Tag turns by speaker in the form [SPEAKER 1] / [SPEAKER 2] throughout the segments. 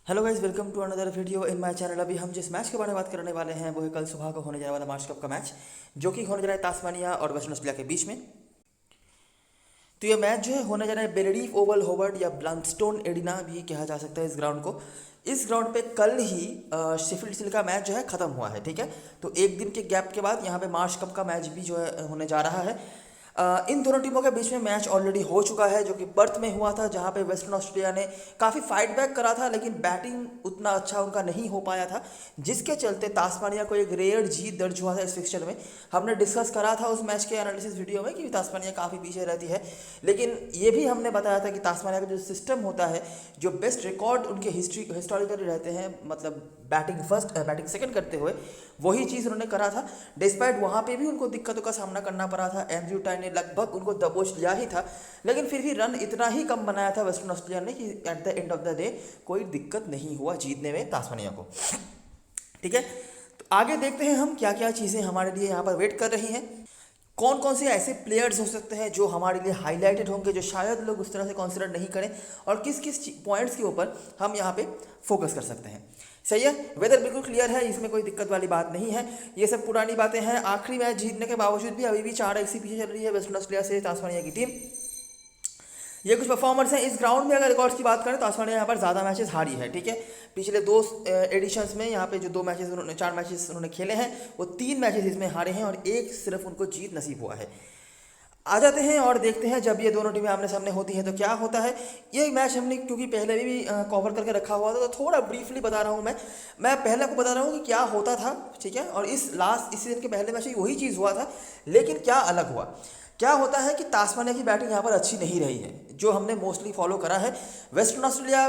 [SPEAKER 1] Hello guys, welcome to another video in my channel. अभी हम जिस मैच के बारे में बात करने वाले हैं वो है कल सुबह को होने जाने वाला मार्च कप का मैच, जो कि होने जा रहा है तास्मानिया और वेस्टर्न ऑस्ट्रेलिया के बीच में। तो ये मैच जो है होने जा रहा है बेलेडीफ ओवल होवर्ड या ब्लंकस्टोन एरिना भी कहा जा सकता है इस ग्राउंड को। इस ग्राउंड पे कल ही शेफील्ड शील्ड का मैच जो है ख़त्म हुआ है, ठीक है। तो एक दिन के गैप के बाद यहाँ पे मार्च कप का मैच भी जो है होने जा रहा है। इन दोनों टीमों के बीच में मैच ऑलरेडी हो चुका है, जो कि पर्थ में हुआ था, जहां पे वेस्टर्न ऑस्ट्रेलिया ने काफ़ी फाइट बैक करा था, लेकिन बैटिंग उतना अच्छा उनका नहीं हो पाया था, जिसके चलते तास्मानिया को एक रेयर जीत दर्ज हुआ था इस फिक्सचर में। हमने डिस्कस करा था उस मैच के एनालिसिस वीडियो में कि तास्मानिया काफ़ी पीछे रहती है, लेकिन ये भी हमने बताया था कि तास्मानिया का जो सिस्टम होता है, जो बेस्ट रिकॉर्ड उनके हिस्टोरिकली रहते हैं, मतलब बैटिंग फर्स्ट बैटिंग सेकंड करते हुए, वही चीज़ उन्होंने करा था। डिस्पाइट वहाँ पे भी उनको दिक्कतों का सामना करना पड़ा था, एंड्रयू टाई ने लगभग उनको दबोच लिया ही था, लेकिन फिर भी रन इतना ही कम बनाया था वेस्टर्न ऑस्ट्रेलिया ने कि at the end of the day कोई दिक्कत नहीं हुआ जीतने में तास्मानिया को, ठीक है। तो आगे देखते हैं हम क्या क्या चीज़ें हमारे लिए यहाँ पर वेट कर रही हैं, कौन कौन से ऐसे प्लेयर्स हो सकते हैं जो हमारे लिए हाईलाइटेड होंगे, जो शायद लोग उस तरह से कंसिडर नहीं करें, और किस किस पॉइंट्स के ऊपर हम यहाँ पे फोकस कर सकते हैं। सही है, वेदर बिल्कुल क्लियर है, इसमें कोई दिक्कत वाली बात नहीं है। ये सब पुरानी बातें हैं। आखिरी मैच जीतने के बावजूद भी अभी भी 4 से पीछे चल रही है वेस्टर्न ऑस्ट्रेलिया से तास्मानिया की टीम। ये कुछ परफॉर्मर्स हैं इस ग्राउंड में। अगर रिकॉर्ड्स की बात करें तो तास्मानिया यहाँ पर ज़्यादा मैचेस हारी है, ठीक है। पिछले 2 एडिशंस में यहाँ पे जो 4 मैचेस उन्होंने खेले हैं, वो 3 मैचेस इसमें हारे हैं और एक सिर्फ उनको जीत नसीब हुआ है। आ जाते हैं और देखते हैं जब ये दोनों टीमें आमने सामने होती हैं तो क्या होता है। ये मैच हमने क्योंकि पहले भी कवर करके रखा हुआ था, तो थोड़ा ब्रीफली बता रहा हूँ मैं पहले आपको बता रहा हूँ कि क्या होता था, ठीक है। और इस सीजन के पहले मैच में वही चीज़ हुआ था, लेकिन क्या अलग हुआ। क्या होता है कि तास्मानिया की बैटिंग यहाँ पर अच्छी नहीं रही है, जो हमने मोस्टली फॉलो करा है। वेस्टर्न ऑस्ट्रेलिया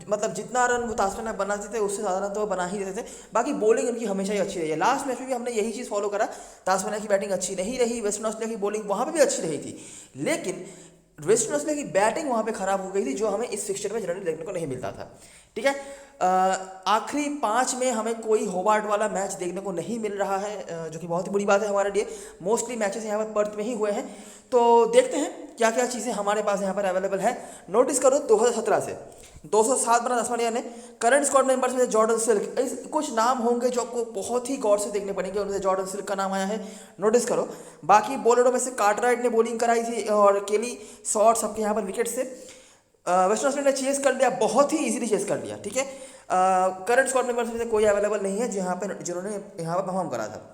[SPEAKER 1] मतलब जितना रन वो तास्मानिया बनाते थे उससे ज़्यादा रन तो वो बना ही देते थे। बाकी बॉलिंग उनकी हमेशा ही अच्छी रही है। लास्ट मैच में भी हमने यही चीज़ फॉलो करा, तास्मानिया की बैटिंग अच्छी नहीं रही, वेस्टर्न ऑस्ट्रेलिया की बॉलिंग वहाँ पर भी अच्छी रही थी, लेकिन वेस्टर्न ऑस्ट्रेलिया की बैटिंग वहाँ पे खराब हो गई थी, जो हमें इस फिक्सचर में जनरली देखने को नहीं मिलता था, ठीक है। आखिरी 5 में हमें कोई होबार्ट वाला मैच देखने को नहीं मिल रहा है, जो कि बहुत ही बुरी बात है हमारे लिए। मोस्टली मैचेस यहाँ पर पर्थ में ही हुए हैं, तो देखते हैं क्या क्या चीज़ें हमारे पास यहाँ पर अवेलेबल है। नोटिस करो 2017 से 207 बना तास्मानिया ने। करंट स्क्वाड मेंबर्स में जॉर्डन सिल्क, कुछ नाम होंगे जो आपको बहुत ही गौर से देखने पड़ेंगे, उनमें से जॉर्डन सिल्क का नाम आया है, नोटिस करो। बाकी बॉलरों में से कार्टराइट ने बॉलिंग कराई थी और केली शॉट सबके यहाँ पर विकेट से। वेस्टर्न ऑस्ट्रेलिया ने चेस कर लिया, बहुत ही इजीली चेस कर लिया, ठीक है। करंट स्क्वाड मेंबर्स में से कोई अवेलेबल नहीं है जिन्होंने यहाँ पर परफॉर्म करा था।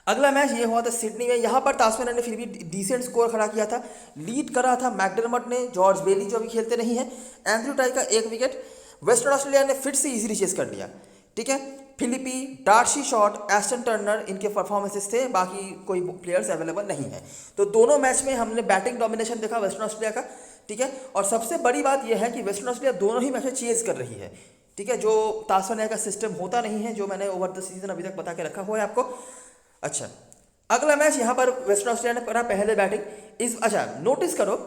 [SPEAKER 1] अगला मैच ये हुआ था सिडनी में। यहाँ पर तास्मानिया ने फिर भी डिसेंट स्कोर खड़ा किया था, लीड करा था मैकडरमट ने, जॉर्ज बेली जो अभी खेलते नहीं है, एंड्रयू टाई का 1 विकेट। वेस्टर्न ऑस्ट्रेलिया ने फिर से इजीली चेस कर लिया, ठीक है। Philippe, Darcy Short, Aston Turner इनके परफॉर्मेंसेस थे, बाकी कोई प्लेयर्स अवेलेबल नहीं है। तो दोनों मैच में हमने बैटिंग डोमिनेशन देखा वेस्टर्न ऑस्ट्रेलिया का, ठीक है। और सबसे बड़ी बात यह है कि वेस्टर्न ऑस्ट्रेलिया दोनों ही मैच में चेज कर रही है, ठीक है, जो तास्मानिया का सिस्टम होता नहीं है, जो मैंने ओवर द सीजन अभी तक बता के रखा हुआ है आपको। अच्छा, अगला मैच यहाँ पर वेस्टर्न ऑस्ट्रेलिया ने करा पहले बैटिंग। अच्छा, नोटिस करो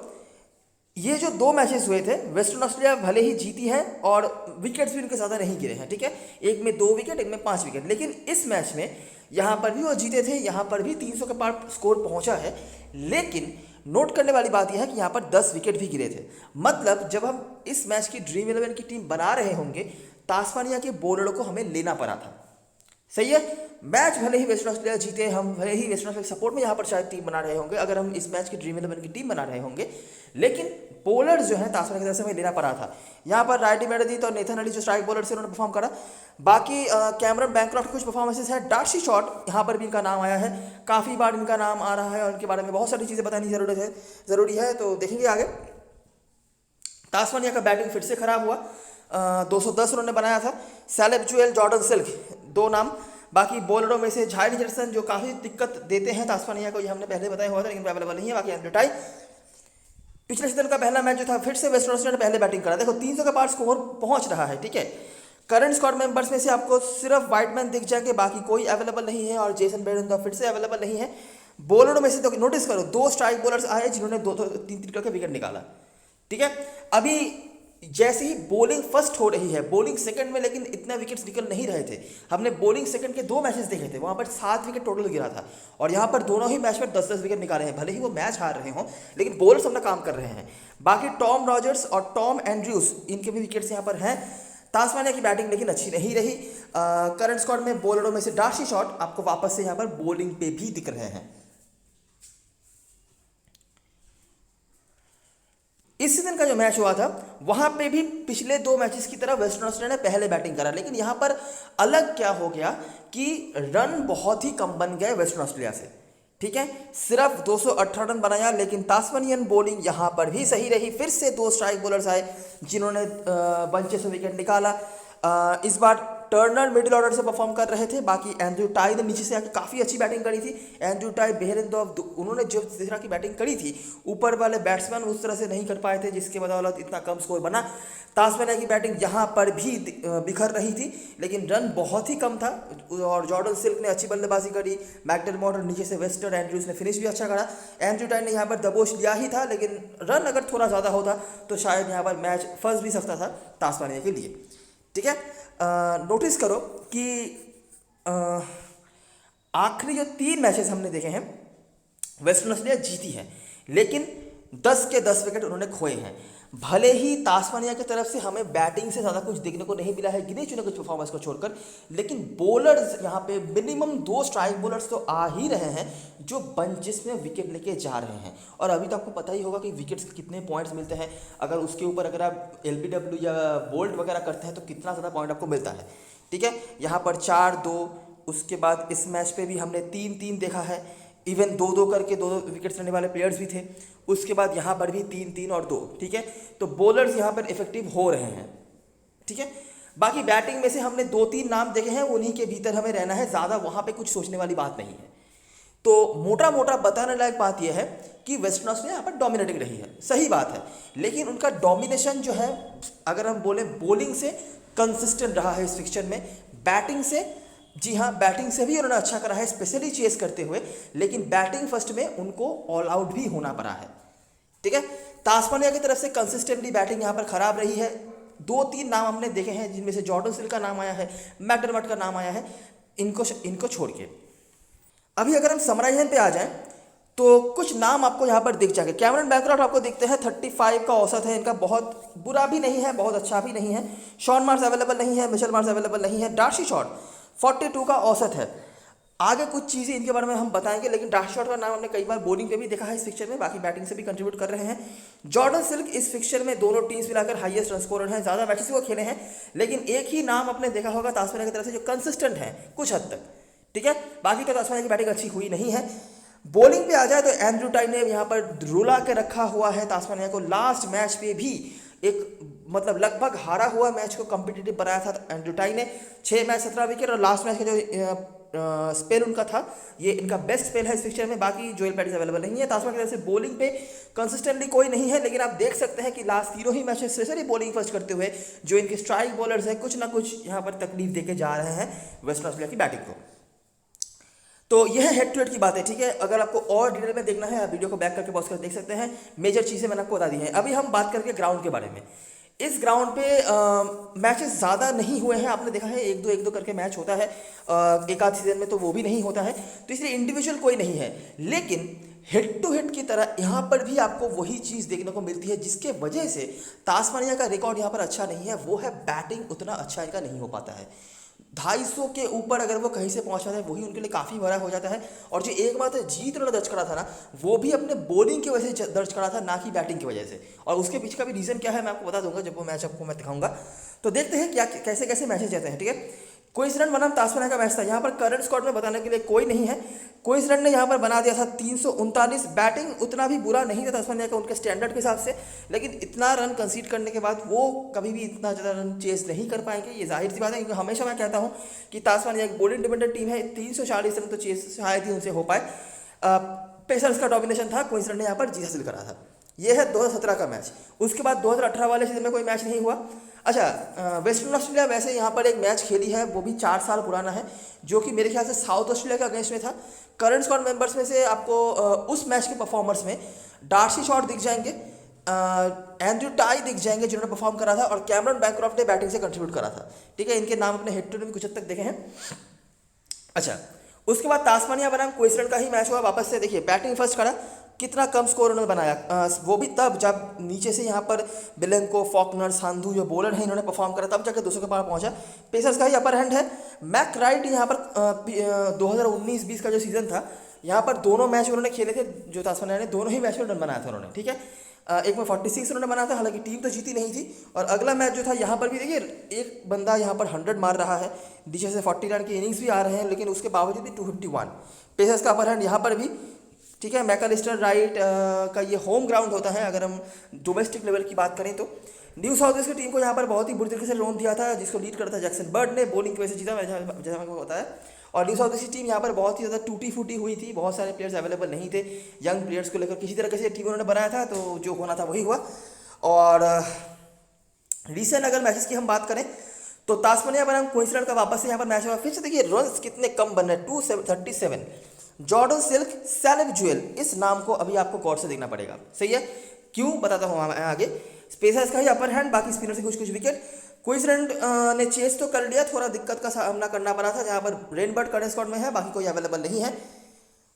[SPEAKER 1] ये जो 2 मैचेस हुए थे, वेस्टर्न ऑस्ट्रेलिया भले ही जीती है और विकेट्स भी उनके ज़्यादा नहीं गिरे हैं, ठीक है। एक में 2 विकेट, एक में 5 विकेट, लेकिन इस मैच में यहाँ पर भी वो जीते थे, यहाँ पर भी 300 के पार स्कोर पहुँचा है, लेकिन नोट करने वाली बात यह है कि यहाँ पर 10 विकेट भी गिरे थे। मतलब जब हम इस मैच की ड्रीम 11 की टीम बना रहे होंगे, तास्मानिया के बॉलरों को हमें लेना पड़ा था, सही है। मैच भले ही वेस्टर्न ऑस्ट्रेलिया जीते, हम भले ही वेस्टर्न ऑस्ट्रेलिया सपोर्ट में यहाँ पर शायद टीम बना रहे होंगे, अगर हम इस मैच की ड्रीम 11 की टीम बना रहे होंगे, लेकिन बॉलर्स जो हैं तास्मानिया की तरफ से हमें लेना पड़ा था। यहाँ पर राइटी मेडदीत और नेथन अली जो स्ट्राइक बॉलर से उन्होंने परफॉर्म करा। बाकी कैमरन बैनक्रॉफ्ट कुछ परफॉर्मेंसेस है, डार्सी शॉट यहाँ पर भी इनका नाम आया है, काफ़ी बार इनका नाम आ रहा है और इनके बारे में बहुत सारी चीज़ें बतानी ज़रूरी है, तो देखेंगे आगे। तास्मानिया का बैटिंग फिर से खराब हुआ, 210 उन्होंने बनाया था। सैलेब जुएल, जॉर्डन सिल्क 2 नाम। बाकी बॉलरों में से झाई रिचर्डसन जो काफ़ी दिक्कत देते हैं तास्मानिया को, ये हमने पहले बताया हुआ था, लेकिन अवेलेबल नहीं है। बाकी एंड्रयू टाई, पिछले सीजन का पहला मैच जो था फिर से वेस्टर्न ऑस्ट्रेलिया ने पहले बैटिंग करा, देखो 300 के पार स्कोर पहुंच रहा है, ठीक है। करंट स्क्वाड मेंबर्स में से आपको सिर्फ वाइटमैन दिख जाएंगे, बाकी कोई अवेलेबल नहीं है, और जेसन बेरेंदा फिर से अवेलेबल नहीं है। बॉलरों में से तो नोटिस करो 2 स्ट्राइक बॉलर्स आए जिन्होंने 2-3 करके विकेट निकाला, ठीक है। अभी जैसे ही बॉलिंग फर्स्ट हो रही है, बॉलिंग सेकंड में लेकिन इतना विकेट्स निकल नहीं रहे थे। हमने बॉलिंग सेकंड के 2 मैचेस देखे थे, वहां पर 7 विकेट टोटल गिरा था, और यहाँ पर दोनों ही मैच में 10-10 विकेट निकाले हैं। भले ही वो मैच हार रहे हों, लेकिन बॉलर्स अपना काम कर रहे हैं। बाकी टॉम रॉजर्स और टॉम एंड्रयूज इनके भी विकेट्स यहाँ पर हैं। तास्मानिया की बैटिंग लेकिन अच्छी नहीं रही। करंट स्क्वाड में बॉलरों में से डार्सी शॉट आपको वापस से यहाँ पर बॉलिंग पे भी दिख रहे हैं। इस सीजन का जो मैच हुआ था वहां पे भी पिछले 2 मैचेस की तरह वेस्टर्न ऑस्ट्रेलिया ने पहले बैटिंग करा, लेकिन यहां पर अलग क्या हो गया कि रन बहुत ही कम बन गए वेस्टर्न ऑस्ट्रेलिया से। ठीक है, सिर्फ 218 रन बनाया, लेकिन तास्मानियन बॉलिंग यहां पर भी सही रही। फिर से 2 स्ट्राइक बॉलर्स आए जिन्होंने बंचेस में विकेट निकाला। इस बार टर्नर मिडिल ऑर्डर से परफॉर्म कर रहे थे, बाकी एंड्रू टाई ने नीचे से आकर काफ़ी अच्छी बैटिंग करी थी। एंड्रू टाई, बेहरेंदोव, उन्होंने जो जिस तरह की बैटिंग करी थी, ऊपर वाले बैट्समैन उस तरह से नहीं कर पाए थे, जिसके बदौलत इतना कम स्कोर बना। तास्मानिया की बैटिंग यहाँ पर भी बिखर रही थी, लेकिन रन बहुत ही कम था और जॉर्डन सिल्क ने अच्छी बल्लेबाजी करी। मैकडरमॉट और नीचे से वेस्टर एंड्रूज ने फिनिश भी अच्छा करा। एंड्रू टाई ने यहाँ पर दबोच लिया ही था, लेकिन रन अगर थोड़ा ज़्यादा होता तो शायद यहाँ पर मैच फंस भी सकता था तास्मानिया के लिए। ठीक है, नोटिस करो कि आखिरी जो 3 मैचेस हमने देखे हैं वेस्टर्न ऑस्ट्रेलिया जीती है, लेकिन 10 के 10 विकेट उन्होंने खोए हैं। भले ही तास्मानिया की तरफ से हमें बैटिंग से ज़्यादा कुछ देखने को नहीं मिला है, गिने चुने कुछ परफॉर्मेंस को छोड़कर, लेकिन बॉलर्स यहाँ पे मिनिमम 2 स्ट्राइक बॉलर्स तो आ ही रहे हैं जो बंचेस में विकेट लेके जा रहे हैं। और अभी तो आपको पता ही होगा कि विकेट्स के कितने पॉइंट्स मिलते हैं। अगर उसके ऊपर अगर आप LBW या बोल्ट वगैरह करते हैं तो कितना ज़्यादा पॉइंट आपको मिलता है। ठीक है, यहाँ पर 4-2, उसके बाद इस मैच पे भी हमने 3-3 देखा है, इवन 2-2 करके 2-2 विकेट्स लेने वाले प्लेयर्स भी थे। उसके बाद यहाँ पर भी 3-3 और 2। ठीक है, तो बॉलर्स यहाँ पर इफेक्टिव हो रहे हैं। ठीक है, बाकी बैटिंग में से हमने 2-3 नाम देखे हैं, उन्हीं के भीतर हमें रहना है, ज़्यादा वहाँ पे कुछ सोचने वाली बात नहीं है। तो मोटा मोटा बताने लायक बात यह है कि वेस्टर्न ऑस्ट्रेलिया यहाँ पर डोमिनेटिंग रही है, सही बात है, लेकिन उनका डोमिनेशन जो है अगर हम बोले बॉलिंग से कंसिस्टेंट रहा है इस फिक्चर में। बैटिंग से, जी हाँ, बैटिंग से भी उन्होंने अच्छा करा है, स्पेशली चेस करते हुए, लेकिन बैटिंग फर्स्ट में उनको ऑल आउट भी होना पड़ा है। ठीक है, तास्मानिया की तरफ से कंसिस्टेंटली बैटिंग यहाँ पर खराब रही है। 2-3 नाम हमने देखे हैं जिनमें से जॉर्डन सिल का नाम आया है, मैकडरमॉट का नाम आया है, इनको छोड़ के। अभी अगर हम समराइजन पे आ जाएं तो कुछ नाम आपको यहाँ पर दिख जाएंगे। कैमरन बैक्रॉफ्ट आपको दिखते हैं, 35 का औसत है इनका, बहुत बुरा भी नहीं है, बहुत अच्छा भी नहीं है। शॉन मार्श अवेलेबल नहीं है, मिशेल मार्श अवेलेबल नहीं है। डार्सी शॉट 42 का औसत है। आगे कुछ चीज़ें इनके बारे में हम बताएंगे, लेकिन डार्सी शॉट का नाम हमने कई बार बॉलिंग पे भी देखा है इस फिक्चर में, बाकी बैटिंग से भी कंट्रीब्यूट कर रहे हैं। जॉर्डन सिल्क इस फिक्चर में दोनों टीम्स मिलाकर हाईएस्ट रन स्कोरर हैं, ज़्यादा मैचेस वो खेले हैं, लेकिन एक ही नाम आपने देखा होगा तास्मानिया की तरफ से जो कंसिस्टेंट है कुछ हद तक। ठीक है, बाकी तो तास्मानिया की बैटिंग अच्छी हुई नहीं है। बॉलिंग पे आ जाए तो एंड्रू टाई ने यहाँ पर रुला के रखा हुआ है तास्मानिया को। लास्ट मैच पे भी एक मतलब लगभग हारा हुआ मैच को कॉम्पिटिटिव बनाया था एंड्रू टाई ने। 6 मैच 17 विकेट, और लास्ट मैच का जो स्पेल उनका था, ये इनका बेस्ट स्पेल है इस फिक्चर में। बाकी जोएल पैटिस अवेलेबल नहीं है। तास्मानिया की तरफ से बॉलिंग पे कंसिस्टेंटली कोई नहीं है, लेकिन आप देख सकते हैं कि लास्ट 3 ही मैचेस स्पेशली बॉलिंग फर्स्ट करते हुए जो इनके स्ट्राइक बॉलर्स हैं कुछ ना कुछ यहाँ पर तकलीफ देके जा रहे हैं वेस्टर्न ऑस्ट्रेलिया की बैटिंग को। तो यह हेड टू हेड की बात है। ठीक है, अगर आपको और डिटेल में देखना है आप वीडियो को बैक करके पॉज कर देख सकते हैं। मेजर चीज़ें मैंने आपको बता दी हैं। अभी हम बात करके ग्राउंड के बारे में। इस ग्राउंड पे मैचेस ज़्यादा नहीं हुए हैं, आपने देखा है 1-2 करके मैच होता है, एक आध सीजन में तो वो भी नहीं होता है, तो इसलिए इंडिविजुअल कोई नहीं है। लेकिन हेड टू हेड की तरह यहाँ पर भी आपको वही चीज़ देखने को मिलती है जिसके वजह से तास्मानिया का रिकॉर्ड यहाँ पर अच्छा नहीं है, वो है बैटिंग उतना अच्छा इनका नहीं हो पाता है। 250 के ऊपर अगर वो कहीं से पहुंच जाता है वही उनके लिए काफ़ी बड़ा हो जाता है। और जो एकमात्र जीत उन्होंने दर्ज करा था ना, वो भी अपने बॉलिंग की वजह से दर्ज करा था, ना कि बैटिंग की वजह से। और उसके पीछे का भी रीज़न क्या है मैं आपको बता दूंगा जब वो मैच आपको मैं दिखाऊंगा। तो देखते हैं क्या कैसे कैसे मैचेस जाते हैं। ठीक है, क्वींसलैंड बनाम तास्मानिया का मैच था। यहाँ पर करंट स्क्वाड में बताने के लिए कोई नहीं है। क्वींसलैंड ने यहाँ पर बना दिया था 339। बैटिंग उतना भी बुरा नहीं था तास्मानिया का उनके स्टैंडर्ड के हिसाब से, लेकिन इतना रन कंसीड करने के बाद वो कभी भी इतना ज़्यादा रन चेस नहीं कर पाएंगे, ये जाहिर सी बात है। क्योंकि हमेशा मैं कहता हूँ कि तास्मानिया एक बॉलिंग डिपेंडेंट टीम है, 340 रन तो चेस शायद ही उनसे हो पाए। पेसर्स का डोमिनेशन था, क्वींसलैंड ने यहाँ पर जीत हासिल करा था। ये है 2017 का मैच। उसके बाद 2018 वाले सीजन में कोई मैच नहीं हुआ। अच्छा, वेस्टर्न ऑस्ट्रेलिया वैसे यहाँ पर एक मैच खेली है, वो भी 4 साल पुराना है, जो कि मेरे ख्याल से साउथ ऑस्ट्रेलिया के अगेंस्ट में था। करंट स्क्वाड मेंबर्स में से आपको उस मैच के परफॉर्मर्स में डार्सी शॉट दिख जाएंगे, एंड्रू टाई दिख जाएंगे जिन्होंने परफॉर्म करा था, और कैमरन बैक्रॉफ्ट ने बैटिंग से कंट्रीब्यूट करा था। ठीक है, इनके नाम अपने हेड टू हेड में कुछ हद तक देखे हैं। अच्छा, उसके बाद तास्मानिया बनाम क्वींसलैंड का ही मैच हुआ वापस से। देखिए, बैटिंग फर्स्ट करा कितना कम स्कोर उन्होंने बनाया, वो भी तब जब नीचे से यहाँ पर बिलेंको, फॉकनर, सांधू जो बॉलर हैं इन्होंने परफॉर्म करा, तब जाकर 200 के पार पहुंचा। पेसर्स का ही अपर हैंड है। मैक राइट यहाँ पर 2019-20 का जो सीजन था, यहाँ पर दोनों मैच उन्होंने खेले थे, जो तास्मानिया ने दोनों ही मैच में रन बनाया था उन्होंने, ठीक है। एक में 46 उन्होंने बनाया था, हालांकि टीम तो जीती नहीं थी। और अगला मैच जो था यहाँ पर भी देखिए, एक बंदा यहाँ पर 100 मार रहा है, नीचे से 40 रन की इनिंग्स भी आ रहे हैं, लेकिन उसके बावजूद भी 251 पेसर्स का अपर हैंड यहाँ पर भी, ठीक है। मैकलिस्टर राइट का ये होम ग्राउंड होता है अगर हम डोमेस्टिक लेवल की बात करें तो। न्यू साउथ वेल्स की टीम को यहाँ पर बहुत ही बुरी तरीके से रोन दिया था, जिसको लीड करता था जैक्सन बर्ड ने, बॉलिंग की वजह से जीता जैसा मेरे को होता है। और न्यू साउथ वेल्स की टीम यहाँ पर बहुत ही ज़्यादा टूटी फूटी हुई थी, बहुत सारे प्लेयर्स अवेलेबल नहीं थे, यंग प्लेयर्स को लेकर किसी तरह से टीम उन्होंने बनाया था, तो जो होना था वही हुआ। और रिसेंट अगर मैचेस की हम बात करें तो तास्मानिया बनाम क्वींसलैंड का वापस से यहाँ पर मैच हुआ। फिर से देखिए रन्स कितने कम बन रहे हैं, 237। जॉर्डन सिल्क, सैलिब ज्वेल, इस नाम को अभी आपको गौर से देखना पड़ेगा, सही है। क्यों बताता हूँ मैं आगे। पेसर्स का ही अपर हैंड, बाकी स्पिनर से कुछ कुछ विकेट। क्वींसलैंड ने चेस तो कर लिया, थोड़ा दिक्कत का सामना करना पड़ा था, जहाँ पर रेनबर्ड करंट स्क्वाड में है, बाकी कोई अवेलेबल नहीं है।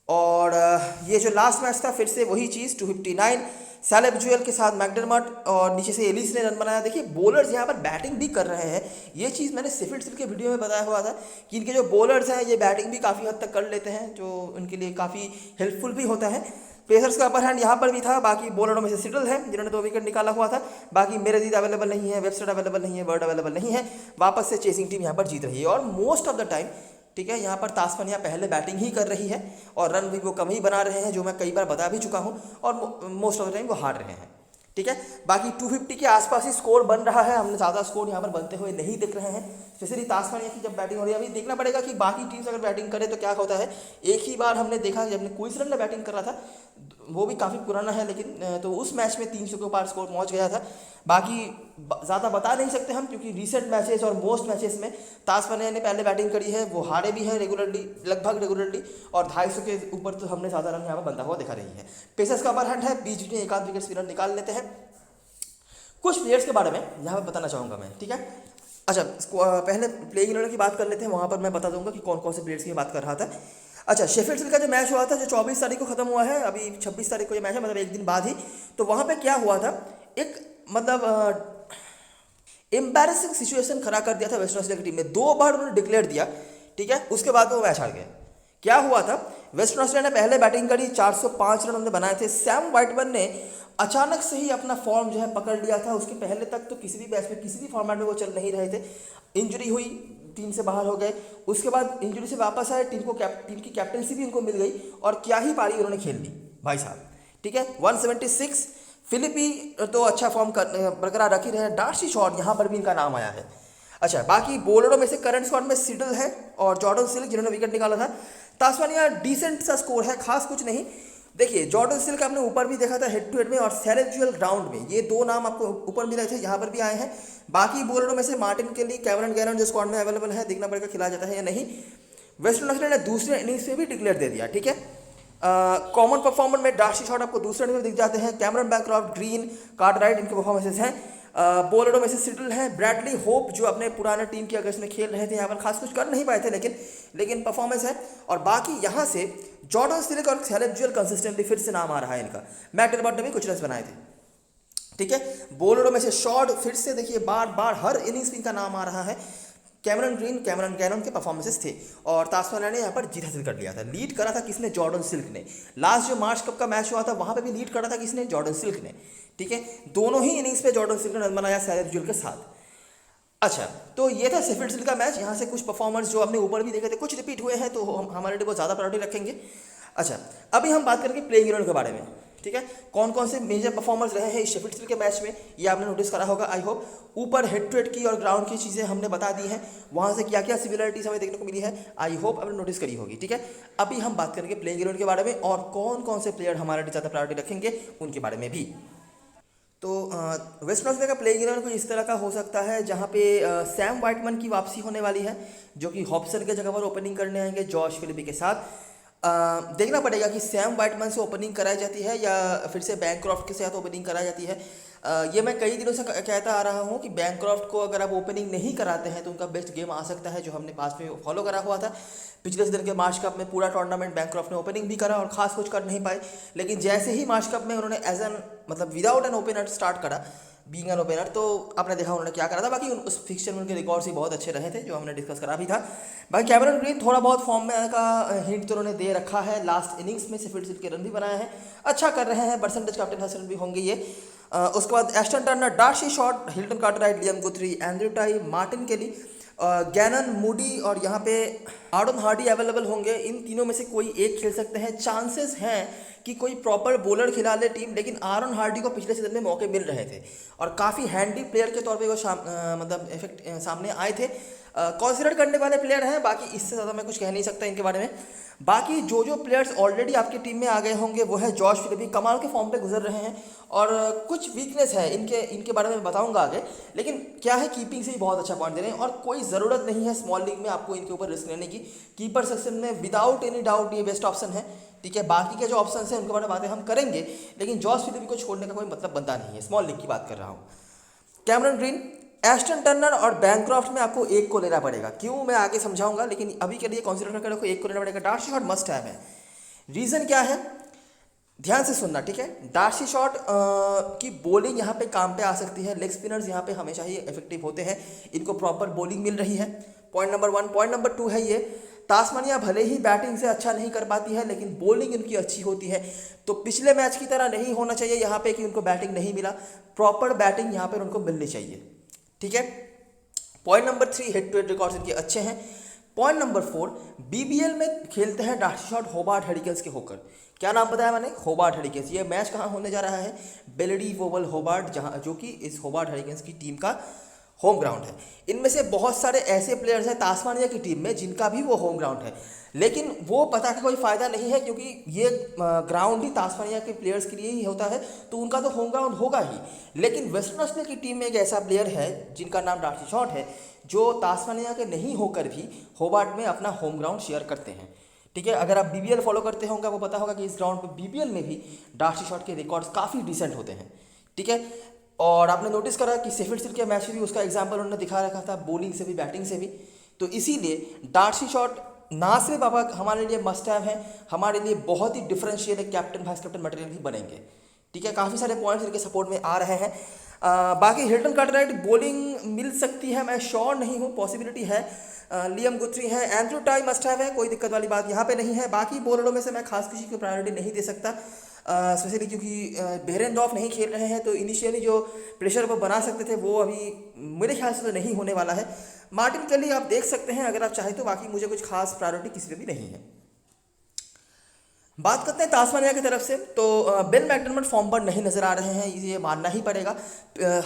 [SPEAKER 1] और ये जो लास्ट मैच था फिर से वही चीज़, 259 सैलिब ज्वेल के साथ मैकडरमट, और नीचे से एलिस ने रन बनाया। देखिए बॉलर्स यहाँ पर बैटिंग भी कर रहे हैं, ये चीज़ मैंने शेफील्ड शील्ड के वीडियो में बताया हुआ था कि इनके जो बॉलर्स हैं ये बैटिंग भी काफ़ी हद तक कर लेते हैं, जो उनके लिए काफ़ी हेल्पफुल भी होता है। पेसर्स का अपर हैंड यहाँ पर भी था, बाकी बॉलरों में से सिडल है जिन्होंने 2 विकेट निकाला हुआ था, बाकी मेरेदीद अवेलेबल नहीं है, वेबस्टर अवेलेबल नहीं है, बर्ड अवेलेबल नहीं है। वापस से चेसिंग टीम यहाँ पर जीत रही है, और मोस्ट ऑफ द टाइम, ठीक है, यहाँ पर तास्मानिया पहले बैटिंग ही कर रही है और रन भी वो कम ही बना रहे हैं, जो मैं कई बार बता भी चुका हूँ, और मोस्ट ऑफ द टाइम वो हार रहे हैं, ठीक है। बाकी 250 के आसपास ही स्कोर बन रहा है, हमने ज़्यादा स्कोर यहाँ पर बनते हुए नहीं दिख रहे हैं, स्पेशली तास्मानिया की जब बैटिंग हो रही है। अभी देखना पड़ेगा कि बाकी टीम्स अगर बैटिंग करे तो क्या होता है। एक ही बार हमने देखा जब क्वींसलैंड ने बैटिंग कर रहा था, वो भी काफ़ी पुराना है, लेकिन तो उस मैच में 300 के पार स्कोर पहुँच गया था। बाकी ज़्यादा बता नहीं सकते हम, क्योंकि रिसेंट मैचेस और मोस्ट मैचेस में तास्मानिया ने पहले बैटिंग करी है, वो हारे भी हैं रेगुलरली, लगभग रेगुलरली, और 250 के ऊपर तो हमने ज़्यादा रन यहाँ पर बनता हुआ दिखा रही है। पेसर्स का अपर हैंड है, बीच बीच में एक आध विकेट स्पिनर निकाल लेते हैं। कुछ प्लेयर्स के बारे में यहाँ पर बताना चाहूँगा मैं, ठीक है। अच्छा, पहले प्लेइंग 11 की बात कर लेते हैं, वहाँ पर मैं बता दूंगा कि कौन कौन से प्लेयर्स की बात कर रहा था। अच्छा, शेफील्ड शील्ड का जो मैच हुआ था, जो 24 तारीख को खत्म हुआ है, अभी 26 तारीख को ये मैच है, मतलब एक दिन बाद ही। तो वहाँ पे क्या हुआ था, एक मतलब एम्बैरेसिंग सिचुएशन खड़ा कर दिया था वेस्टर्न ऑस्ट्रेलिया की टीम ने। 2 बार उन्होंने डिक्लेयर दिया, ठीक है, उसके बाद वो मैच हार गए। क्या हुआ था, वेस्टर्न ऑस्ट्रेलिया ने पहले बैटिंग करी, 405 रन उन्होंने बनाए थे। सैम व्हाइटबर्न ने अचानक से ही अपना फॉर्म जो है पकड़ लिया था। उसके पहले तक तो किसी भी मैच में, किसी भी फॉर्मेट में वो चल नहीं रहे थे, इंजरी हुई, टीम से बाहर हो गए। उसके बाद इंजरी से वापस आए, टीम की कैप्टनसी भी उनको मिल गई, और क्या ही पारी उन्होंने खेल ली भाई साहब, ठीक है। 176। फिलिपी तो अच्छा फॉर्म बरकरार रख ही रहे हैं। डार्सी शॉट यहाँ पर भी इनका नाम आया है। अच्छा, बाकी बॉलरों में से करंट स्क्वाड में सिडल है और जॉर्डन सिल्क जिन्होंने विकेट निकाला था। तास्मानिया डिसेंट सा स्कोर है, खास कुछ नहीं। देखिए जॉर्डन सिल्क आपने ऊपर भी देखा था हेड टू हेड में, और सैलिब ज्वेल ग्राउंड में, ये 2 नाम आपको ऊपर मिले थे, यहाँ पर भी आए हैं। बाकी बॉलरों में से मार्टिन के लिए कैमरन गैरन जो स्क्वाड में अवेलेबल है, देखना पड़ेगा खिलाया जाता है या नहीं। वेस्टर्न ऑस्ट्रेलिया ने दूसरे इनिंग्स में भी डिक्लेयर दे दिया, ठीक है। कॉमन परफॉर्मर में डार्सी शॉट आपको दूसरे इनिंग्स में दिख जाते हैं। कैमरन बैक्रॉफ्ट, ग्रीन, कार्टराइट, इनके परफॉर्मेंसेज हैं। बॉलरों में से सिडल है, ब्रैडली होप जो अपने पुराने टीम की अगेंस्ट में खेल रहे थे, यहाँ पर खास कुछ कर नहीं पाए थे, लेकिन परफॉर्मेंस है। और बाकी यहाँ से जॉर्डन सिल्क और सैलिब ज्वेल कंसिस्टेंटली फिर से नाम आ रहा है इनका। मैकडरमट ने भी कुछ रन बनाए थे, ठीक है। बॉलरों में से शॉट फिर से देखिए बार बार हर इनिंग्स में इनका नाम आ रहा है। कैमरन ग्रीन, कैमरन गैरन के परफॉर्मेंसेस थे, और तास्मानिया ने यहाँ पर जीत हासिल कर लिया था। लीड करा था किसने, जॉर्डन सिल्क ने। लास्ट जो मार्च कप का मैच हुआ था वहाँ पे भी लीड करा था किसने, जॉर्डन सिल्क ने, ठीक है। दोनों ही इनिंग्स पे जॉर्डन सिल्क ने रन बनाया सैलिब ज्वेल के साथ। अच्छा, तो ये था शेफील्ड शील्ड का मैच। यहाँ से कुछ परफॉर्मर्स जो हमने ऊपर भी देखे थे, कुछ रिपीट हुए हैं, तो हम हमारे लिए बहुत ज़्यादा प्रायोरिटी रखेंगे। अच्छा, अभी हम बात करेंगे प्लेइंग 11 के बारे में, ठीक है। कौन कौन से मेजर परफॉर्मर्स रहे हैं इस शेफील्ड शील्ड के मैच में, ये आपने नोटिस करा होगा आई होप। ऊपर हेड टू हेड की और ग्राउंड की चीज़ें हमने बता दी हैं, वहाँ से क्या क्या सिमिलरिटीज हमें देखने को मिली है, आई होप आपने नोटिस करी होगी, ठीक है। अभी हम बात करेंगे प्लेइंग 11 के बारे में, और कौन कौन से प्लेयर हमारे लिए ज़्यादा प्रायोरिटी रखेंगे उनके बारे में भी। तो वेस्ट ऑस्ट्रेलिया का प्लेइंग 11 कुछ इस तरह का हो सकता है, जहाँ पे सैम व्हाइटमैन की वापसी होने वाली है, जो कि हॉब्सन के जगह पर ओपनिंग करने आएंगे जॉश फिलिपी के साथ। देखना पड़ेगा कि सैम वाइटमैन से ओपनिंग कराई जाती है या फिर से बैनक्रॉफ्ट के साथ ओपनिंग कराई जाती है। ये मैं कई दिनों से कहता आ रहा हूँ कि बैनक्रॉफ्ट को अगर आप ओपनिंग नहीं कराते हैं तो उनका बेस्ट गेम आ सकता है, जो हमने पास में फॉलो करा हुआ था। पिछले सीजन के मार्च कप में पूरा टूर्नामेंट बैनक्रॉफ्ट ने ओपनिंग भी करा और खास कुछ कर नहीं पाए, लेकिन जैसे ही मार्च कप में उन्होंने एज एन मतलब विदाउट एन ओपनर स्टार्ट करा, बीइंग एन ओपनर, तो आपने देखा उन्होंने क्या करा था। बाकी उस फिक्चर में उनके रिकॉर्ड्स ही बहुत अच्छे रहे थे, जो हमने डिस्कस करा भी था। बाकी कैमरन ग्रीन थोड़ा बहुत फॉर्म में का हिंट तो उन्होंने दे रखा है, लास्ट इनिंग्स में शेफील्ड शील्ड के रन भी बनाए हैं, अच्छा कर रहे हैं, परसेंटेज कैप्टन हसन भी होंगे ये। उसके बाद Aston Turner, Darcy Short, Hilton Cartwright, Liam Guthrie, Andrew Tye, Martin Kelly, Gannon Moody और यहाँ पे आर्डन हार्डी अवेलेबल होंगे। इन तीनों में से कोई एक खेल सकते हैं। चांसेस हैं कि कोई प्रॉपर बॉलर खिला ले टीम, लेकिन आर्डन हार्डी को पिछले सीजन में मौके मिल रहे थे और काफ़ी हैंडी प्लेयर के तौर पे वो मतलब इफेक्ट सामने आए थे। कंसिडर करने वाले प्लेयर हैं, बाकी इससे ज़्यादा मैं कुछ कह नहीं सकता इनके बारे में। बाकी जो प्लेयर्स ऑलरेडी आपकी टीम में आ गए होंगे वो है जॉश फिलिपी, कमाल के फॉर्म पे गुजर रहे हैं और कुछ वीकनेस है इनके बारे में बताऊंगा आगे, लेकिन क्या है कीपिंग से ही बहुत अच्छा पॉइंट दे रहे हैं और कोई ज़रूरत नहीं है स्मॉल लीग में आपको इनके ऊपर रिस्क लेने की। कीपर सेक्शन में विदाउट एनी डाउट ये बेस्ट ऑप्शन है, ठीक है। बाकी के जो ऑप्शन हैं उनके बारे में बातें हम करेंगे, लेकिन जॉश फिलिपी को छोड़ने का कोई मतलब बनता नहीं है, स्मॉल लीग की बात कर रहा हूँ। कैमरन ग्रीन, एस्टन टर्नर और बैनक्रॉफ्ट में आपको एक को लेना पड़ेगा, क्यों मैं आगे समझाऊंगा, लेकिन अभी के लिए कंसीडर करके आपको एक को लेना पड़ेगा। डार्सी शॉट मस्ट हैव है। रीज़न क्या है, ध्यान से सुनना, ठीक है। डार्सी शॉट की बॉलिंग यहाँ पे काम पे आ सकती है, लेग स्पिनर्स यहाँ पे हमेशा ही इफेक्टिव होते हैं, इनको प्रॉपर बॉलिंग मिल रही है, पॉइंट नंबर 1। पॉइंट नंबर 2 है ये, तास्मानिया भले ही बैटिंग से अच्छा नहीं कर पाती है लेकिन बॉलिंग इनकी अच्छी होती है, तो पिछले मैच की तरह नहीं होना चाहिए यहाँ पे कि उनको बैटिंग नहीं मिला, प्रॉपर बैटिंग यहाँ पर उनको मिलनी चाहिए, ठीक है। Point number 3, head to head records इनके अच्छे हैं। पॉइंट नंबर 4, बीबीएल में खेलते हैं डार्सी शॉट होबार्ट हेरिकेन्स के होकर। क्या नाम बताया मैंने, होबार्ट हेरिकेन्स। ये मैच कहाँ होने जा रहा है, बेलेडी ओवल होबार्ट, जहाँ जो कि इस होबार्ट हेरिकेन्स की टीम का होम ग्राउंड है। इनमें से बहुत सारे ऐसे प्लेयर्स हैं तास्मानिया की टीम में जिनका भी वो होम ग्राउंड है, लेकिन वो पता का कोई फ़ायदा नहीं है क्योंकि ये ग्राउंड ही तास्मानिया के प्लेयर्स के लिए ही होता है, तो उनका तो होम ग्राउंड होगा ही। लेकिन वेस्टर्न ऑस्ट्रेलिया की टीम में एक ऐसा प्लेयर है जिनका नाम डार्सी शॉट है, जो तास्मानिया के नहीं होकर भी होबार्ट में अपना होम ग्राउंड शेयर करते हैं, ठीक है। अगर आप बीबीएल फॉलो करते होंगे आपको पता होगा कि इस ग्राउंड पर बीबीएल में भी डार्सी शॉट के रिकॉर्ड्स काफ़ी डिसेंट होते हैं, ठीक है। और आपने नोटिस करा कि शेफील्ड शील्ड के मैच में भी उसका एग्जाम्पल उन्होंने दिखा रखा था, बॉलिंग से भी बैटिंग से भी, तो इसीलिए डार्सी शॉट ना सिर्फ अब हमारे लिए मस्ट हैव है, हमारे लिए बहुत ही डिफरेंशियल एक कैप्टन वाइस कैप्टन मटेरियल भी बनेंगे, ठीक है। काफ़ी सारे पॉइंट्स इनके सपोर्ट में आ रहे हैं। बाकी हिल्टन कार्टराइट बॉलिंग मिल सकती है, मैं श्योर नहीं हूँ, पॉसिबिलिटी है। लियम गुथरी है, एंड्रयू टाई मस्ट हैव है, कोई दिक्कत वाली बात यहाँ पे नहीं है। बाकी बॉलरों में से मैं खास किसी को प्रायोरिटी नहीं दे सकता, स्पेशली क्योंकि बेरेंडॉफ नहीं खेल रहे हैं, तो इनिशियली जो प्रेशर वो बना सकते थे वो अभी मेरे ख्याल से तो नहीं होने वाला है। मार्टिन केली आप देख सकते हैं अगर आप चाहें तो, बाकी मुझे कुछ खास प्रायोरिटी किसी पे भी नहीं है। बात करते हैं तास्मानिया की तरफ से, तो बेन मैकडरमट फॉर्म पर नहीं नजर आ रहे हैं, ये मानना ही पड़ेगा।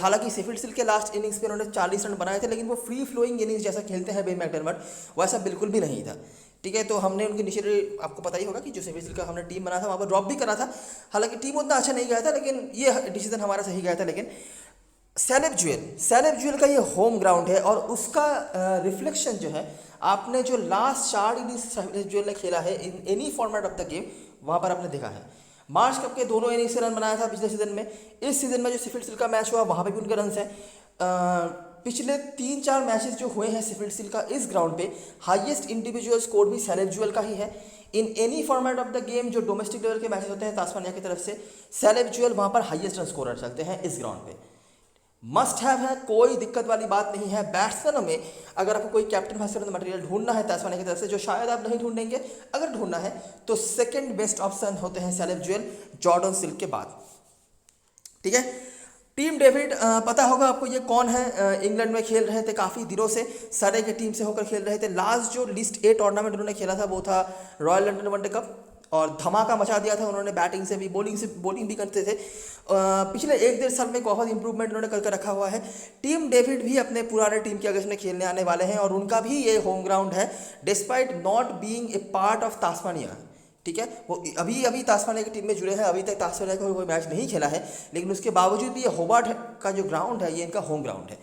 [SPEAKER 1] हालांकि शेफील्ड शील्ड के लास्ट इनिंग्स पे उन्होंने 40 रन बनाए थे, लेकिन वो फ्री फ्लोइंग इनिंग्स जैसा खेलते हैं बेन मैकडरमट, वैसा बिल्कुल भी नहीं था, ठीक है। तो हमने उनकी इनिशियली आपको पता ही होगा कि जो शेफील्ड शील्ड का हमने टीम बना था वहाँ पर ड्रॉप भी करा था, हालांकि टीम उतना अच्छा नहीं गया था, लेकिन ये डिसीजन हमारा सही गया था। लेकिन सैलेब ज्वेल का ये होम ग्राउंड है और उसका रिफ्लेक्शन जो है, आपने जो लास्ट 4 इनिंग्स सैलेब ज्वेल ने खेला है in any format of the game, वहाँ पर आपने देखा है मार्च कप के दोनों इनिंग्स से रन बनाया था पिछले सीजन में। इस सीजन में जो शेफील्ड शील्ड का मैच हुआ वहाँ पे भी उनके रन हैं। पिछले 3-4 मैचेस जो हुए हैं शेफील्ड शील्ड का इस ग्राउंड पे, हाईएस्ट इंडिविजुअल स्कोर भी सैलेब ज्वेल का ही है। In any format of the game जो डोमेस्टिक लेवल के मैचेस होते हैं तास्मानिया की तरफ से, सैलेब ज्वेल वहाँ पर हाईएस्ट रन स्कोरर चलते हैं इस ग्राउंड पे। मस्ट हैव है, कोई दिक्कत वाली बात नहीं है। बैट्समैनों में अगर आपको कोई कैप्टन वाइस कैप्टन मटेरियल ढूंढना है तास्मानिया की तरफ से, जो शायद आप नहीं ढूंढेंगे, अगर ढूंढना है तो सेकंड बेस्ट ऑप्शन होते हैं सैलेब ज्वेल, जॉर्डन सिल्क के बाद, ठीक है। टीम डेविड पता होगा आपको ये कौन है, इंग्लैंड में खेल रहे थे काफ़ी दिनों से, सरे की टीम से होकर खेल रहे थे। लास्ट जो लिस्ट ए टूर्नामेंट उन्होंने खेला था वो था रॉयल लंदन वनडे कप, और धमाका मचा दिया था उन्होंने, बैटिंग से भी बॉलिंग भी करते थे। पिछले 1-1.5 साल में बहुत इंप्रूवमेंट उन्होंने करके रखा हुआ है। टीम डेविड भी अपने पुराने टीम के अगेंस्ट में खेलने आने वाले हैं और उनका भी ये होम ग्राउंड है, despite not being a part of Tasmania, ठीक है। वो अभी तास्मानिया की टीम में जुड़े हैं, अभी तक तास्मानिया का कोई मैच नहीं खेला है, लेकिन उसके बावजूद भी ये होबार्ट का जो ग्राउंड है ये इनका होम ग्राउंड है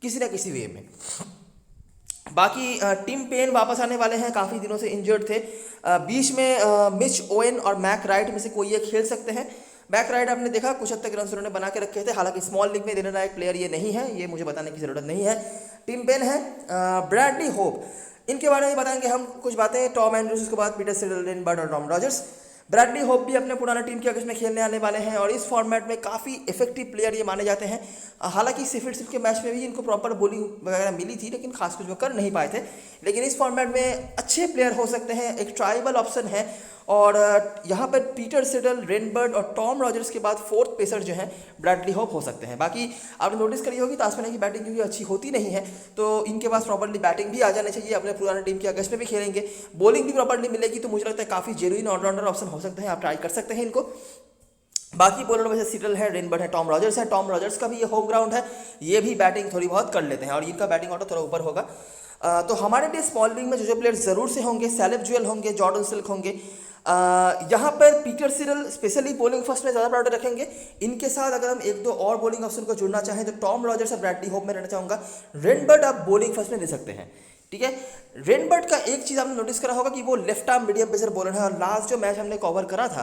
[SPEAKER 1] किसी ना किसी वे में। बाकी टिम पेन वापस आने वाले हैं, काफ़ी दिनों से इंजर्ड थे। बीच में मिच ओवेन और मैक राइट में से कोई ये खेल सकते हैं। मैक राइट आपने देखा कुछ हद तक रन उन्होंने बना के रखे थे, हालांकि स्मॉल लीग में देने लायक प्लेयर ये नहीं है, ये मुझे बताने की ज़रूरत नहीं है। टिम पेन है, ब्रैडली होप, इनके बारे में बताएंगे हम कुछ बातें। टॉम एंड्रूज, उसके बाद पीटर सिडल, रेनबर्ड और टॉम रॉजर्स। ब्रैडली होप भी अपने पुराना टीम के अगेंस्ट में खेलने आने वाले हैं और इस फॉर्मेट में काफ़ी इफेक्टिव प्लेयर ये माने जाते हैं। हालांकि सिफिट के मैच में भी इनको प्रॉपर बॉलिंग वगैरह मिली थी, लेकिन खास कुछ वो कर नहीं पाए थे। लेकिन इस फॉर्मेट में अच्छे प्लेयर हो सकते हैं, एक ट्राइबल ऑप्शन है। और यहाँ पर पीटर सिडल, रेनबर्ड और टॉम रॉजर्स के बाद फोर्थ पेसर जो है ब्रैडली होप हो सकते हैं। बाकी आपने नोटिस करी होगी तास्मानिया की बैटिंग क्योंकि अच्छी होती नहीं है, तो इनके पास प्रॉपर्ली बैटिंग भी आ जानी चाहिए, अपने पुराने टीम के अगेंस्ट में भी खेलेंगे, बॉलिंग भी प्रॉपर्ली मिलेगी, तो मुझे लगता है काफ़ी जेन्युइन ऑलराउंडर ऑप्शन हो सकते हैं, आप ट्राई कर सकते हैं इनको। बाकी बॉलर में से सिडल है, रेनबर्ड है, टॉम रॉजर्स है। टॉम रॉजर्स का भी ये होम ग्राउंड है, ये भी बैटिंग थोड़ी बहुत कर लेते हैं और इनका बैटिंग ऑर्डर थोड़ा ऊपर होगा। तो हमारे लिए स्मॉल लीग में जो प्लेयर ज़रूर से होंगे, सैलिब ज्वेल होंगे, जॉर्डन सिल्क होंगे। यहाँ पर Peter Seidel specially bowling first में ज़्यादा प्रायोरिटी रखेंगे। इनके साथ अगर हम एक दो और बॉलिंग ऑप्शन को जुड़ना चाहें तो टॉम रॉजर्स और ब्रैडली होप में रहना चाहूँगा। रेनबर्ड आप बॉलिंग फर्स्ट में ले सकते हैं, ठीक है। रेनबर्ड का एक चीज़ आपने नोटिस करा होगा कि वो left arm medium pacer bowler है और लास्ट जो मैच हमने कवर करा था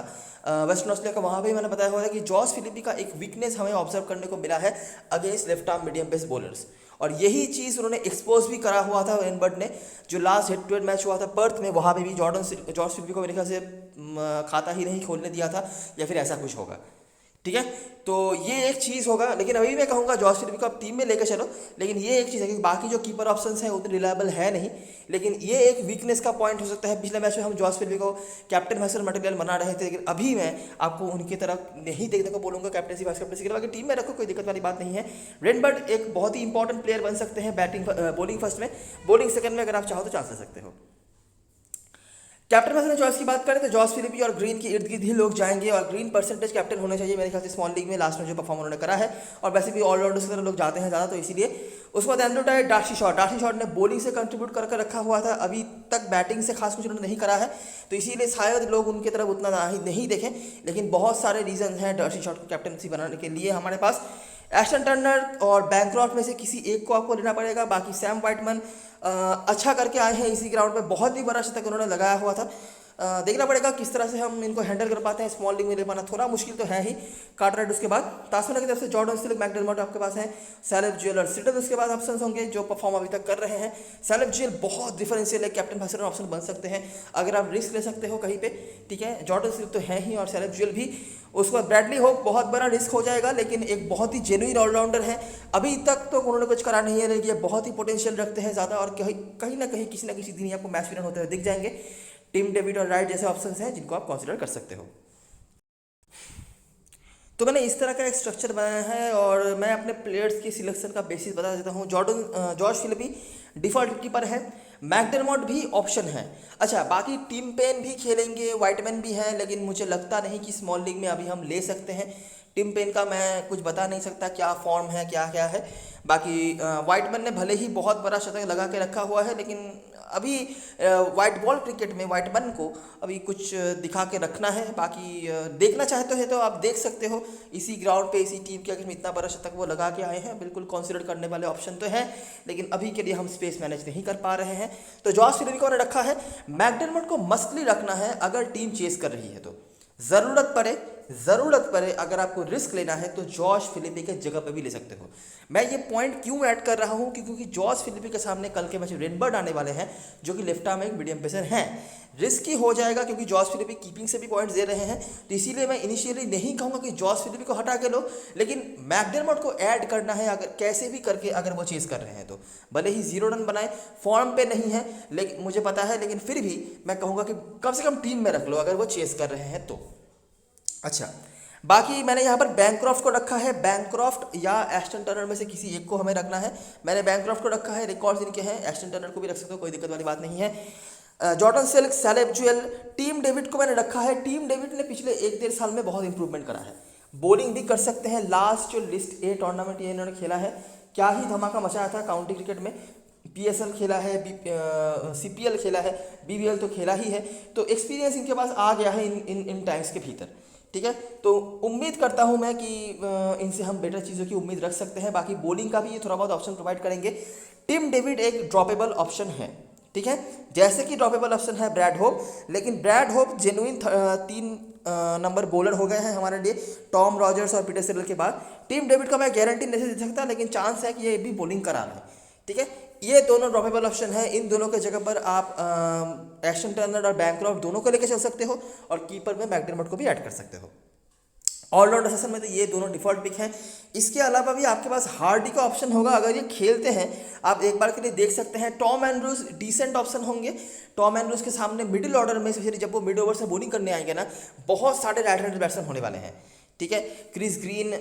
[SPEAKER 1] वेस्टर्न ऑस्ट्रेलिया का, वहाँ पे मैंने बताया हुआ था कि जॉस फिलिपी का एक वीकनेस हमें ऑब्जर्व करने को मिला है against left arm medium pace bowlers, और यही चीज़ उन्होंने एक्सपोज भी करा हुआ था रेनबर्ड ने। जो last head to head match हुआ था पर्थ में, वहाँ पे भी जॉर्ज फिलिपी को मेरे ख्याल से खाता ही नहीं खोलने दिया था या फिर ऐसा कुछ होगा, ठीक है। तो ये एक चीज़ होगा, लेकिन अभी मैं कहूँगा जॉस फिलिपी को आप टीम में लेकर चलो। लेकिन ये एक चीज़ है कि बाकी जो कीपर ऑप्शंस हैं उतने रिलायबल है नहीं, लेकिन ये एक वीकनेस का पॉइंट हो सकता है। पिछले मैच में हम जॉस फिलिपी को कैप्टन वाइस मटेरियल बना रहे थे, लेकिन अभी मैं आपको उनकी तरफ नहीं देखने को बोलूँगा कैप्टनसी वाइस कैप्टनसी के लिए। बाकी टीम में रखो, कोई दिक्कत वाली बात नहीं है। रेनबर्ड एक बहुत ही इंपॉर्टेंट प्लेयर बन सकते हैं बॉलिंग फर्स्ट में, बॉलिंग सेकंड में अगर आप चाहो तो चांस ले सकते हो। कैप्टन में चॉइस की बात करें तो जॉस फिलिपी और ग्रीन के इर्द गिर्द ही लोग जाएंगे और ग्रीन परसेंटेज कैप्टन होने चाहिए मेरे ख्याल से स्मॉल लीग में लास्ट में जो परफॉर्म उन्होंने करा है, और वैसे भी ऑलराउंडर्स की तरह लोग जाते हैं ज़्यादा, तो इसीलिए। उसके बाद एंड्रू टाइट, डार्सी शॉट ने बॉलिंग से कंट्रीब्यूट करके रखा हुआ था, अभी तक बैटिंग से खास कुछ उन्होंने नहीं करा है, तो इसीलिए शायद लोग उनकी तरफ उतना नहीं देखें। लेकिन बहुत सारे रीजन हैं डार्सी शॉट को कैप्टनसी बनाने के लिए हमारे पास। एस्टन टर्नर और बैंक्रॉफ्ट में से किसी एक को आपको लेना पड़ेगा। बाकी सैम वाइटमैन अच्छा करके आए हैं इसी ग्राउंड पे, बहुत ही बड़ा शतक उन्होंने लगाया हुआ था। देखना पड़ेगा किस तरह से हम इनको हैंडल कर पाते हैं, स्मॉल लीग में ले पाना थोड़ा मुश्किल तो है ही। कार्टराइट, उसके बाद तास्मानिया की तरफ से जॉर्डन सिल्क, मैकडरमॉट आपके पास है, सैलिब ज्वेल और सिडल उसके बाद ऑप्शंस होंगे जो परफॉर्म अभी तक कर रहे हैं। सैलिब ज्वेल बहुत डिफरेंशियल है, कैप्टन वाइस कैप्टन ऑप्शन बन सकते हैं अगर आप रिस्क ले सकते हो कहीं पे, ठीक है। जॉर्डन सिल्क तो है ही और सैलिब ज्वेल भी। उसके बाद ब्रैडली होप बहुत बड़ा रिस्क हो जाएगा, लेकिन एक बहुत ही जेन्युइन ऑलराउंडर है, अभी तक तो उन्होंने कुछ करा नहीं है, लेकिन ये बहुत ही पोटेंशियल रखते हैं ज़्यादा, और कहीं ना कहीं किसी ना किसी दिन आपको मैच विनर होते हुए दिख जाएंगे। टिम डेविड और राइट जैसे ऑप्शंस हैं जिनको आप कंसीडर कर सकते हो। तो मैंने इस तरह का एक स्ट्रक्चर बनाया है और मैं अपने प्लेयर्स की सिलेक्शन का बेसिस बता देता हूँ। जॉर्ज फिलिपी डिफॉल्ट कीपर है, मैकडरमॉट भी ऑप्शन है। अच्छा, बाकी टिम पेन भी खेलेंगे, वाइटमैन भी हैं, लेकिन मुझे लगता नहीं कि स्मॉल लीग में अभी हम ले सकते हैं। टिम पेन का मैं कुछ बता नहीं सकता क्या फॉर्म है, क्या क्या है। बाकी वाइटमैन ने भले ही बहुत बड़ा शतक लगा के रखा हुआ है, लेकिन अभी वाइट बॉल क्रिकेट में वाइटमैन को अभी कुछ दिखा के रखना है। बाकी देखना चाहते हो तो आप देख सकते हो, इसी ग्राउंड पे इसी टीम के अगर इतना बड़ा शतक वो लगा के आए हैं, बिल्कुल कंसीडर करने वाले ऑप्शन तो है, लेकिन अभी के लिए हम स्पेस मैनेज नहीं कर पा रहे हैं। तो जॉस फिलिपी को रखा है, मैकडरमॉट को मस्टली रखना है अगर टीम चेस कर रही है तो। ज़रूरत पड़े अगर आपको रिस्क लेना है तो जॉश फिलिपी के जगह पे भी ले सकते हो। मैं ये पॉइंट क्यों ऐड कर रहा हूँ क्योंकि जॉश फिलिपी के सामने कल के मैच रेनबर्ड आने वाले हैं जो कि लेफ्ट आर्म एक मीडियम पेसर हैं। रिस्की हो जाएगा क्योंकि जॉश फिलिपी कीपिंग से भी पॉइंट्स दे रहे हैं, तो इसीलिए मैं इनिशियली नहीं कहूँगा कि जॉश फिलिपी को हटा के लो, लेकिन मैकडरमॉट को ऐड करना है अगर कैसे भी करके, अगर वो चेस कर रहे हैं तो। भले ही 0 रन बनाए, फॉर्म पे नहीं है लेकिन मुझे पता है, लेकिन फिर भी मैं कहूँगा कि कम से कम टीम में रख लो अगर वो चेस कर रहे हैं तो। अच्छा, बाकी मैंने यहाँ पर बैंक्रॉफ्ट को रखा है, बैंक्रॉफ्ट या एस्टन टर्नर में से किसी एक को हमें रखना है। मैंने बैंक्रॉफ्ट को रखा है, रिकॉर्ड्स इनके हैं, एस्टन टर्नर को भी रख सकते हो, कोई दिक्कत वाली बात नहीं है। Jordan Silk, Caleb Jewell, Tim David को मैंने रखा है। टीम डेविड ने पिछले 1-1.5 साल में बहुत इंप्रूवमेंट करा है, बॉलिंग भी कर सकते हैं। लास्ट जो लिस्ट ए टूर्नामेंट ये इन्होंने खेला है, क्या ही धमाका मचाया था काउंटी क्रिकेट में। PSL खेला है, CPL खेला है, BBL तो खेला ही है, तो एक्सपीरियंस इनके पास आ गया है इन टाइम्स के भीतर। ठीक है, तो उम्मीद करता हूं मैं कि इनसे हम बेटर चीज़ों की उम्मीद रख सकते हैं। बाकी बॉलिंग का भी ये थोड़ा बहुत ऑप्शन प्रोवाइड करेंगे। टिम डेविड एक ड्रॉपेबल ऑप्शन है, ठीक है, जैसे कि ड्रॉपेबल ऑप्शन है ब्रैड होप, लेकिन Brad Hope genuine 3 number bowler हो गए हैं हमारे लिए टॉम रॉजर्स और पीटर सिरल के बाद। टिम डेविड का मैं गारंटी नहीं दे सकता, लेकिन चांस है कि ये भी बॉलिंग करा रहे हैं, ठीक है। ये दोनों ड्रॉपेबल ऑप्शन है, इन दोनों के जगह पर आप एशन टर्नर और बैनक्रॉफ्ट दोनों को लेकर चल सकते हो और कीपर में मैकडरमट को भी ऐड कर सकते हो। ऑलराउंडर सेशन में तो ये दोनों डिफॉल्ट पिक हैं। इसके अलावा भी आपके पास हार्डी का ऑप्शन होगा, अगर ये खेलते हैं आप एक बार के लिए देख सकते हैं। टॉम एंड्रूज डिसेंट ऑप्शन होंगे। टॉम एंड्रूज के सामने मिडिल ऑर्डर में स्पेशली जब वो मिड ओवर से बॉलिंग करने आएंगे ना, बहुत सारे राइट हैंडेड बैट्समैन होने वाले हैं, ठीक है। क्रिस ग्रीन,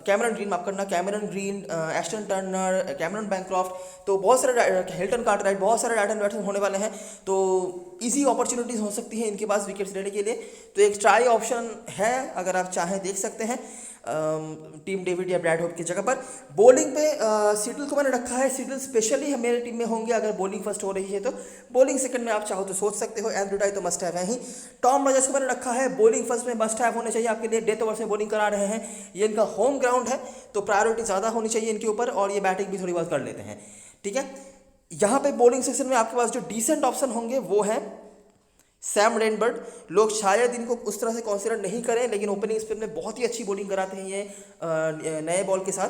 [SPEAKER 1] कैमरन ग्रीन, माफ करना, Cameron green, Ashton Turner, Cameron Bancroft, तो बहुत सारे, हिल्टन कार्टराइट, बहुत सारे राइट हैंड बैट्समैन होने वाले हैं। तो इजी अपॉर्चुनिटीज़ हो सकती हैं इनके पास विकेट्स लेने के लिए। तो एक ट्राई ऑप्शन है, अगर आप चाहें देख सकते हैं टीम डेविड या ब्रैड होप की जगह पर। बॉलिंग पे सिडल को मैंने रखा है। सिडल स्पेशली मेरे टीम में होंगे अगर बॉलिंग फर्स्ट हो रही है तो। बॉलिंग सेकंड में आप चाहो तो सोच सकते हो। एंड्रू टाई तो मस्ट हैव है ही। टॉम रॉजर्स को मैंने रखा है बॉलिंग फर्स्ट में, मस्ट हैव होने चाहिए आपके लिए। डेथ ओवर से बॉलिंग करा रहे हैं, ये इनका होम ग्राउंड है तो प्रायोरिटी ज़्यादा होनी चाहिए इनके ऊपर, और ये बैटिंग भी थोड़ी बहुत कर लेते हैं, ठीक है। यहाँ पे बॉलिंग सेक्शन में आपके पास जो डिसेंट ऑप्शन होंगे वो है सैम रेनबर्ड। लोग शायद इनको उस तरह से कंसीडर नहीं करें, लेकिन ओपनिंग स्पिन में बहुत ही अच्छी बॉलिंग कराते हैं ये नए बॉल के साथ।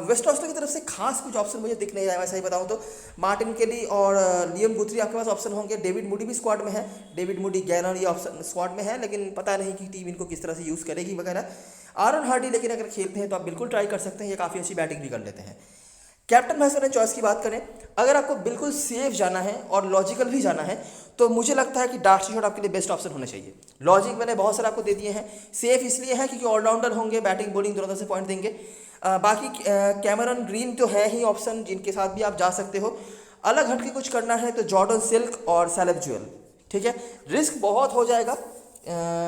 [SPEAKER 1] वेस्ट ऑस्ट्रेलिया की तरफ से खास कुछ ऑप्शन मुझे दिख नहीं रहा है, मैं सही बताऊं तो। मार्टिन केली और लियम गुथरी आपके पास ऑप्शन होंगे। डेविड मूडी भी स्क्वाड में है, डेविड मूडी गैनर ये ऑप्शन स्क्वाड में है, लेकिन पता नहीं कि टीम इनको किस तरह से यूज़ करेगी वगैरह। आरन हार्डी लेकिन अगर खेलते हैं तो आप बिल्कुल ट्राई कर सकते हैं, ये काफ़ी अच्छी बैटिंग भी कर लेते हैं। कैप्टन मैसेज चॉइस की बात करें, अगर आपको बिल्कुल सेफ जाना है और लॉजिकल भी जाना है तो मुझे लगता है कि डार्सी शॉट आपके लिए बेस्ट ऑप्शन होना चाहिए। लॉजिक मैंने बहुत सारे आपको दे दिए हैं। सेफ इसलिए है क्योंकि ऑलराउंडर होंगे, बैटिंग बॉलिंग दोनों तरह से पॉइंट देंगे। बाकी कैमरन ग्रीन तो है ही ऑप्शन जिनके साथ भी आप जा सकते हो। अलग हट के कुछ करना है तो जॉर्डन सिल्क और सैलेब ज्वेल, ठीक है। रिस्क बहुत हो जाएगा,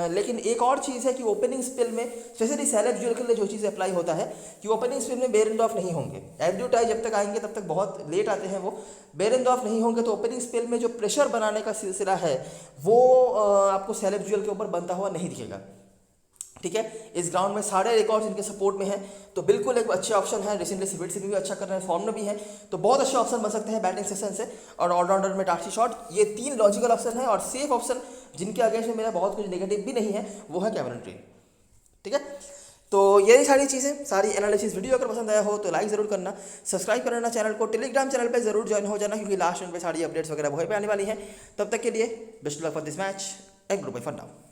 [SPEAKER 1] लेकिन एक और चीज़ है कि ओपनिंग स्पेल में स्पेशली सैलेब ज्वेल के लिए जो चीज़ अप्लाई होता है कि ओपनिंग स्पेल में बेरेंडॉफ नहीं होंगे। एंड्रू टाई जब तक आएंगे तब तक बहुत लेट आते हैं, वो बेरेंडॉफ नहीं होंगे तो ओपनिंग स्पेल में जो प्रेशर बनाने का सिलसिला है वो आपको सैलेब ज्वेल के ऊपर बनता हुआ नहीं दिखेगा, ठीक है। इस ग्राउंड में सारे रिकॉर्ड्स इनके सपोर्ट में हैं, तो बिल्कुल एक अच्छे ऑप्शन है। रिसेंटली सिविट से भी अच्छा कर रहे हैं, फॉर्म में भी है, तो बहुत अच्छे ऑप्शन बन सकते हैं बैटिंग सेशन से। और ऑलराउंडर में डार्सी शॉट, ये 3 लॉजिकल ऑप्शन है। और सेफ ऑप्शन जिनके अगेंस्ट में मेरा बहुत कुछ नेगेटिव भी नहीं है वो है कैमरन ग्रीन, ठीक है। तो यही सारी चीज़ें, सारी एनालिसिस वीडियो अगर पसंद आया हो तो लाइक ज़रूर करना, सब्सक्राइब करना चैनल को, टेलीग्राम चैनल पे ज़रूर ज्वाइन हो जाना क्योंकि लास्ट टाइम पे सारी अपडेट्स वगैरह वहीं पे आने वाली हैं। तब तक के लिए best luck for this match and good bye for now.